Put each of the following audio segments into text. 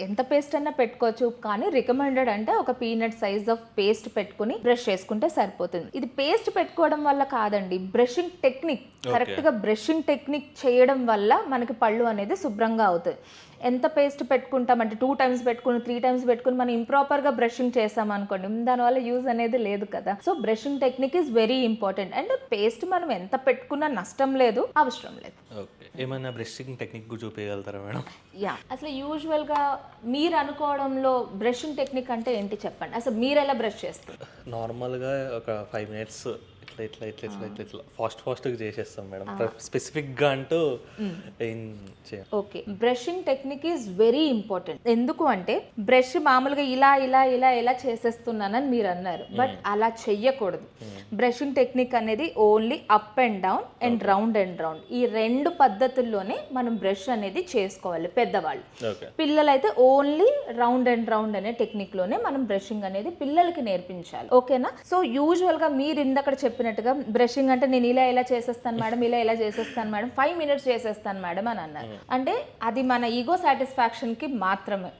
ఎంత పేస్ట్ అన్నా పెట్టుకోవచ్చు, కానీ రికమెండెడ్ అంటే ఒక పీనట్ సైజ్ ఆఫ్ పేస్ట్ పెట్టుకుని బ్రష్ చేసుకుంటే సరిపోతుంది. ఇది పేస్ట్ పెట్టుకోవడం వల్ల కాదండి, బ్రషింగ్ టెక్నిక్ కరెక్ట్గా బ్రషింగ్ టెక్నిక్ చేయడం వల్ల మనకి పళ్ళు అనేది శుభ్రంగా అవుతుంది. ఎంత పేస్ట్ పెట్టుకుంటామంటే 2 times పెట్టుకుని 3 times పెట్టుకుని మనం ఇంప్రాపర్గా బ్రషింగ్ చేసామనుకోండి, దానివల్ల యూజ్ అనేది లేదు కదా. So brushing technique is very important. And paste మనం ఎంత పెట్టుకున్నా నష్టం లేదు, అవసరం లేదు. ఓకే, ఏమైనా బ్రషింగ్ టెక్నిక్ చూపించగలుగుతారా మేడం? యా, అసలు యూజువల్గా మీరు అనుకోవడంలో బ్రషింగ్ టెక్నిక్ అంటే ఏంటి చెప్పండి. అసలు మీరు ఎలా బ్రష్ చేస్తారు? నార్మల్గా ఒక 5 minutes ఇట్లా ఫాస్ట్గా చేసేస్తాం మేడం. స్పెసిఫిక్గా అంటూ ఏం చేయాలి? Okay, brushing technique is very important. ఎందుకు అంటే బ్రష్ మామూలుగా ఇలా ఇలా ఇలా ఇలా చేసేస్తున్నానని మీరు అన్నారు, బట్ అలా చెయ్యకూడదు. బ్రషింగ్ టెక్నిక్ అనేది only up and down and round and round, ఈ 2 పద్ధతుల్లోనే మనం బ్రష్ అనేది చేసుకోవాలి. పెద్దవాళ్ళు, పిల్లలైతే ఓన్లీ రౌండ్ అండ్ రౌండ్ అనే టెక్నిక్ లోనే మనం బ్రషింగ్ అనేది పిల్లలకి నేర్పించాలి. ఓకేనా? సో యూజువల్ గా మీరు ఇందక్కడ చెప్పినట్టుగా బ్రషింగ్ అంటే నేను ఇలా ఇలా చేసేస్తాను మేడం, ఇలా ఇలా చేసేస్తాను మేడం, 5 minutes చేసేస్తాను మేడం అని అన్నారు. అంటే అది మన ఈగో సాటిస్ఫాక్షన్ కి మాత్రమే.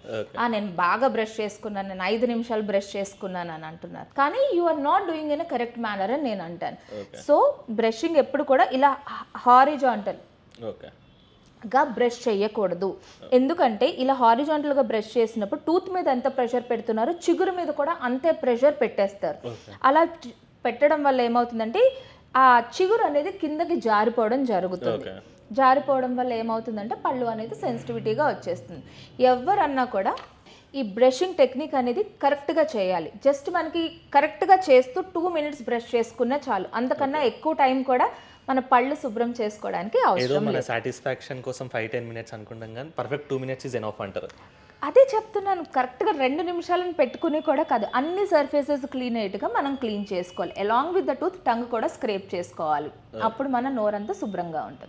నేను బాగా బ్రష్ చేసుకున్నాను, నేను 5 నిమిషాలు బ్రష్ చేసుకున్నాను అని అంటున్నారు, కానీ you are not doing in a correct manner అని నేను అంటాను. సో బ్రషింగ్ ఎప్పుడు కూడా ఇలా హారిజాంటల్ గా బ్రష్ చేయకూడదు. ఎందుకంటే ఇలా హారిజాంటల్గా బ్రష్ చేసినప్పుడు టూత్ మీద ఎంత ప్రెషర్ పెడుతున్నారు, చిగురు మీద కూడా అంతే ప్రెషర్ పెట్టేస్తారు. అలా పెట్టడం వల్ల ఏమవుతుందంటే ఆ చిగురు అనేది కిందకి జారిపోవడం జరుగుతుంది. జారిపోవడం వల్ల ఏమవుతుందంటే పళ్ళు అనేది సెన్సిటివిటీగా వచ్చేస్తుంది. ఎవరన్నా కూడా ఈ బ్రషింగ్ టెక్నిక్ అనేది కరెక్ట్గా చేయాలి. జస్ట్ మనకి కరెక్ట్గా చేస్తూ 2 minutes బ్రష్ చేసుకున్నా చాలు, అంతకన్నా ఎక్కువ టైం కూడా మన పళ్ళు శుభ్రం చేసుకోవడానికి అవసరం లేదు. సాటిస్ఫాక్షన్ కోసం 5-10 minutes అనుకుంటాం, కానీ పర్ఫెక్ట్ 2 minutes ఇస్ ఎనఫ్ అంటారు. అదే చెప్తున్నాను, కరెక్ట్గా 2 నిమిషాలను పెట్టుకుని కూడా కాదు, అన్ని సర్ఫేసెస్ క్లీన్ అయ్యేట్టుగా మనం క్లీన్ చేసుకోవాలి. Along with the tooth tongue కూడా స్క్రేప్ చేసుకోవాలి, అప్పుడు మన నోరంతా శుభ్రంగా ఉంటుంది.